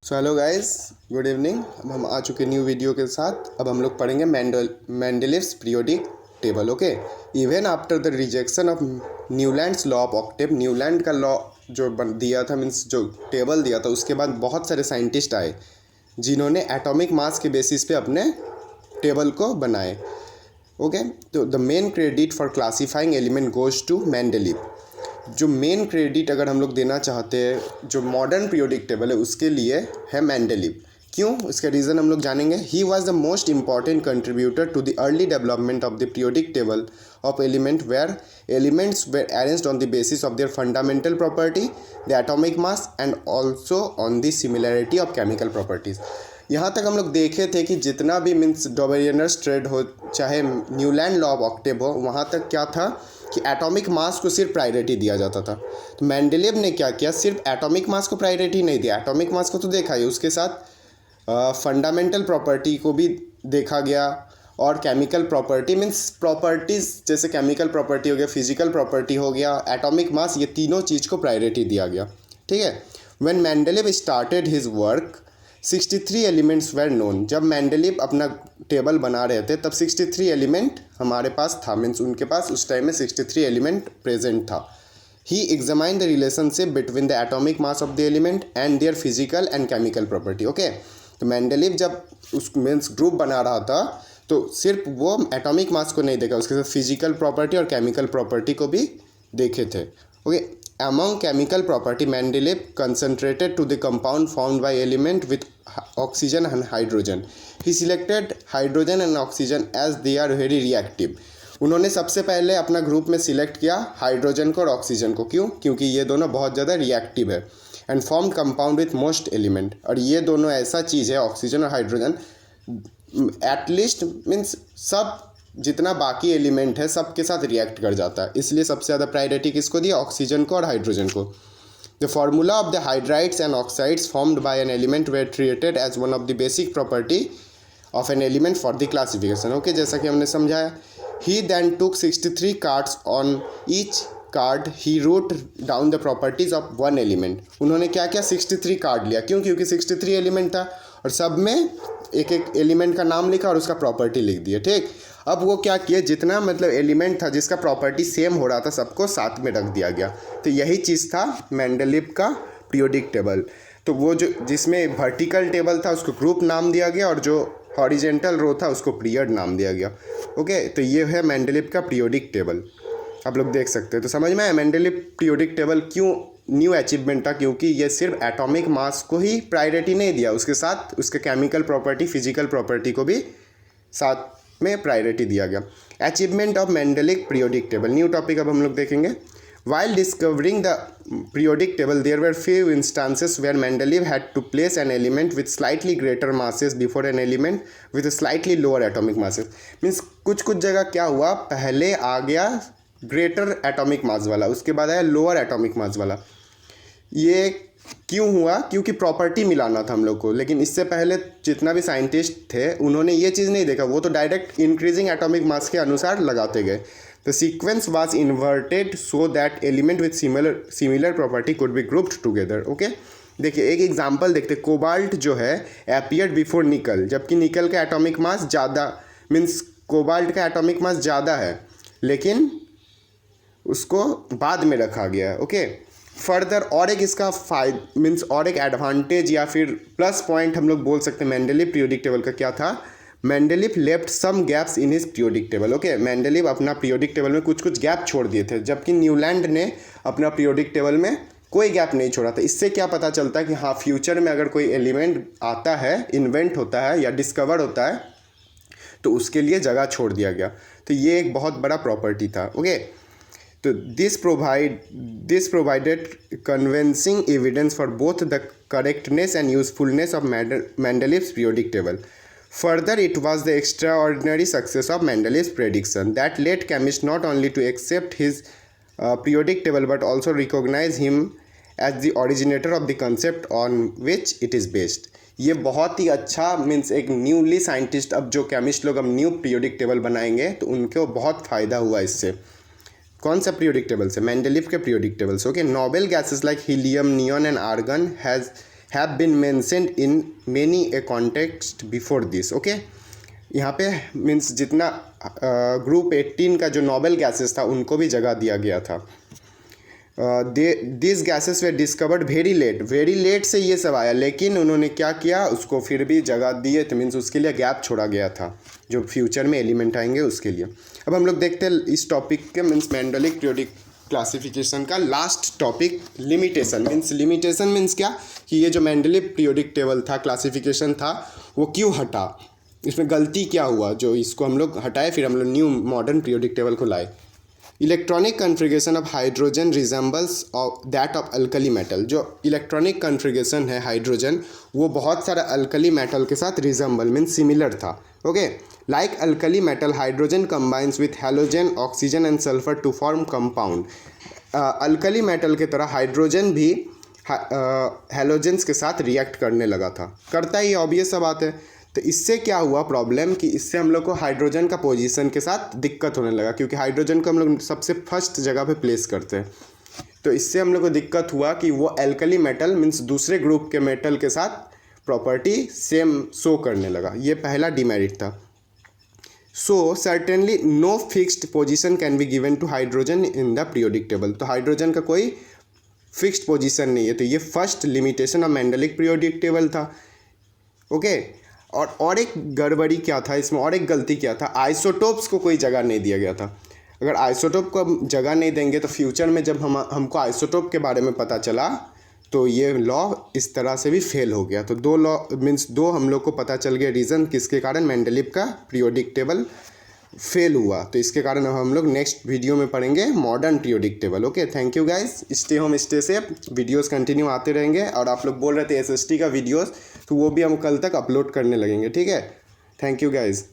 So hello guys, good evening. अब हम आ चुके न्यू वीडियो के साथ। अब हम लोग पढ़ेंगे Mendeleev's periodic table. Okay, even after the rejection of Newlands law of octave, Newland का लॉ जो दिया था, मीन्स जो टेबल दिया था, उसके बाद बहुत सारे साइंटिस्ट आए जिन्होंने एटॉमिक मास के बेसिस पे अपने टेबल को बनाए। ओके, तो the main credit for classifying element goes to Mendeleev. जो मेन क्रेडिट अगर हम लोग देना चाहते हैं जो मॉडर्न पीरियोडिक टेबल है उसके लिए है मेंडलीव। क्यों, इसका रीज़न हम लोग जानेंगे। He was the most important contributor to the early development of the periodic table of element where elements were arranged on the basis of their fundamental property, the atomic mass and also on the similarity of chemical properties. यहाँ तक हम लोग देखे थे कि जितना भी means डोबेरियनर्स trade हो, चाहे न्यूलैंड लॉ ऑफ ऑक्टेव हो, वहाँ तक क्या था कि एटॉमिक मास को सिर्फ प्रायोरिटी दिया जाता था। तो मेंडलीव ने क्या किया, सिर्फ एटॉमिक मास को प्रायोरिटी नहीं दिया। एटॉमिक मास को तो देखा ही, उसके साथ फंडामेंटल प्रॉपर्टी को भी देखा गया और केमिकल प्रॉपर्टी मीन्स प्रॉपर्टीज़ जैसे केमिकल प्रॉपर्टी हो गया, फिजिकल प्रॉपर्टी हो गया, एटॉमिक मास, ये तीनों चीज़ को प्रायोरिटी दिया गया। ठीक है। When Mendeleev started his work 63 elements were known. जब मेंडलीव अपना टेबल बना रहे थे तब 63 एलिमेंट हमारे पास था, मीन्स उनके पास उस टाइम में 63 एलिमेंट प्रेजेंट था। He examine the relationship between the atomic mass of the element and their physical and chemical property. Okay, तो मेंडलीव जब उस मीन्स ग्रुप बना रहा था तो सिर्फ वो एटॉमिक मास को नहीं देखा, उसके साथ फिजिकल प्रॉपर्टी और केमिकल प्रॉपर्टी को भी देखे थे। Okay, among chemical property, Mendeleev concentrated to the compound formed by element with oxygen and hydrogen. He selected hydrogen and oxygen as they are very reactive. उन्होंने सबसे पहले अपना ग्रुप में सिलेक्ट किया हाइड्रोजन को और ऑक्सीजन को। क्यों? क्योंकि ये दोनों बहुत ज़्यादा रिएक्टिव है। And form compound with most element, और ये दोनों ऐसा चीज़ है, ऑक्सीजन और हाइड्रोजन, एटलीस्ट मीन्स सब जितना बाकी एलिमेंट है सबके साथ रिएक्ट कर जाता है, इसलिए सबसे ज़्यादा प्रायोरिटी किसको दिया, ऑक्सीजन को और हाइड्रोजन को। The formula of the hydrides and oxides formed by an element were treated as one of the basic property of an element for the classification. Okay, जैसा कि हमने समझाया। He then took 63 cards, on each card he wrote down the properties of one element. उन्होंने क्या किया, 63 card लिया। क्यों? क्योंकि 63 एलिमेंट था और सब में एक एक एलिमेंट का नाम लिखा और उसका प्रॉपर्टी लिख दिया। ठीक, अब वो क्या किया, जितना मतलब एलिमेंट था जिसका प्रॉपर्टी सेम हो रहा था सबको साथ में रख दिया गया। तो यही चीज़ था मेंडलीव का पीरियोडिक टेबल। तो वो जो जिसमें वर्टिकल टेबल था उसको ग्रुप नाम दिया गया और जो हॉरिजेंटल रो था उसको पीरियड नाम दिया गया। ओके, तो ये है मेंडलीव का पीरियोडिक टेबल, आप लोग देख सकते हैं। तो समझ में आया मेंडलीव पीरियोडिक टेबल क्यों न्यू अचीवमेंट था, क्योंकि ये सिर्फ एटॉमिक मास को ही प्रायोरिटी नहीं दिया, उसके साथ उसके केमिकल प्रॉपर्टी, फिजिकल प्रॉपर्टी को भी साथ में प्रायोरिटी दिया गया। Achievement of Mendeleev periodic table, new topic अब हम लोग देखेंगे। While discovering the periodic table, there were few instances where Mendeleev had to place an element with slightly greater masses before an element with a slightly lower atomic masses. Means कुछ कुछ जगह क्या हुआ, पहले आ गया ग्रेटर एटॉमिक मास वाला, उसके बाद आया लोअर एटॉमिक मास वाला। ये क्यों हुआ? क्योंकि प्रॉपर्टी मिलाना था हम लोग को। लेकिन इससे पहले जितना भी साइंटिस्ट थे उन्होंने ये चीज़ नहीं देखा, वो तो डायरेक्ट इंक्रीजिंग एटॉमिक मास के अनुसार लगाते गए। The sequence was inverted so that element with similar property could be grouped together. Okay, देखिए एक एग्जांपल देखते। कोबाल्ट जो है appeared before निकल, जबकि निकल का एटॉमिक मास ज़्यादा, मीन्स कोबाल्ट का एटॉमिक मास ज़्यादा है लेकिन उसको बाद में रखा गया है। ओके, फर्दर और एक इसका मीन्स और एक एडवांटेज या फिर प्लस पॉइंट हम लोग बोल सकते हैं मेंडलीव पीरियोडिक टेबल का क्या था। Mendeleev left some gaps in his periodic table. Okay, Mendeleev अपना पीरियोडिक टेबल में कुछ कुछ गैप छोड़ दिए थे, जबकि न्यूलैंड ने अपना पीरियोडिक टेबल में कोई गैप नहीं छोड़ा था। इससे क्या पता चलता है कि हाँ, फ्यूचर में अगर कोई एलिमेंट आता है, इन्वेंट होता है या डिस्कवर होता है तो उसके लिए जगह छोड़ दिया गया। तो ये एक बहुत बड़ा प्रॉपर्टी था। ओके, तो this provided convincing evidence for both the correctness and usefulness of Mendeleev's periodic table. Further, it was the extraordinary success of Mendelev's prediction that led chemists not only to accept his periodic table but also recognize him as the originator of the concept on which it is based. ये बहुत ही अच्छा means एक newly scientist, अब जो chemist लोग अब new periodic table बनाएंगे तो उनको बहुत फ़ायदा हुआ इससे। कौन सा पीरियोडिक टेबल से? मेंडलीव के पीरियोडिक टेबल से। Okay, noble gases like helium, neon and argon has have been mentioned in many a context before this. Okay, यहाँ पे मीन्स जितना ग्रुप 18 का जो नोबेल गैसेस था उनको भी जगह दिया गया था। This gases were discovered very late से ये सब आया, लेकिन उन्होंने क्या किया, उसको फिर भी जगह दिए, तो मीन्स उसके लिए गैप छोड़ा गया था जो फ्यूचर में एलिमेंट आएंगे उसके लिए। अब हम लोग देखते हैं इस टॉपिक के मीन्स मेंडेलिक पीरियोडिक क्लासिफिकेशन का लास्ट टॉपिक लिमिटेशन मीन्स क्या कि ये जो मेंडेलिक पीरियोडिक टेबल था, क्लासिफिकेशन था, वो क्यों हटा, इसमें गलती क्या हुआ जो इसको हम लोग हटाए, फिर हम लोग न्यू मॉडर्न पीरियोडिक टेबल को लाए। Electronic configuration of hydrogen resembles of that of alkali metal. जो इलेक्ट्रॉनिक कन्फिगरेशन है हाइड्रोजन, वो बहुत सारा अल्कली मेटल के साथ रिजेंबल मीन्स सिमिलर था। Okay, like alkali metal hydrogen combines with halogen oxygen and sulphur to form compound. Alkali metal की तरह हाइड्रोजन भी हैलोजेंस के साथ रिएक्ट करने लगा था, करता ही, ऑब्वियस सा बात है। तो इससे क्या हुआ प्रॉब्लम कि इससे हम लोग को हाइड्रोजन का पोजीशन के साथ दिक्कत होने लगा, क्योंकि हाइड्रोजन को हम लोग सबसे फर्स्ट जगह पे प्लेस करते हैं। तो इससे हम लोग को दिक्कत हुआ कि वो एल्कली मेटल मीन्स दूसरे ग्रुप के मेटल के साथ प्रॉपर्टी सेम शो करने लगा, ये पहला डिमेरिट था। So certainly no fixed position can be given to hydrogen in the periodic table. तो हाइड्रोजन का कोई फिक्स्ड पोजीशन नहीं है, तो ये first limitation of Mendeleev's periodic table था। ओके, और एक गड़बड़ी क्या था इसमें, और एक गलती क्या था, आइसोटोप्स को कोई जगह नहीं दिया गया था। अगर आइसोटोप को हम जगह नहीं देंगे तो फ्यूचर में जब हमको आइसोटोप के बारे में पता चला तो ये लॉ इस तरह से भी फेल हो गया। तो दो लॉ मीन्स दो हम लोग को पता चल गया रीज़न किसके कारण मेंडेलिव का पीरियोडिक टेबल फेल हुआ। तो इसके कारण अब हम लोग नेक्स्ट वीडियो में पढ़ेंगे modern periodic table. Okay, thank you guys, stay home stay safe, videos continue आते रहेंगे। और आप लोग बोल रहे थे एसएसटी का वीडियोस, तो वो भी हम कल तक अपलोड करने लगेंगे, ठीक है। Thank you guys.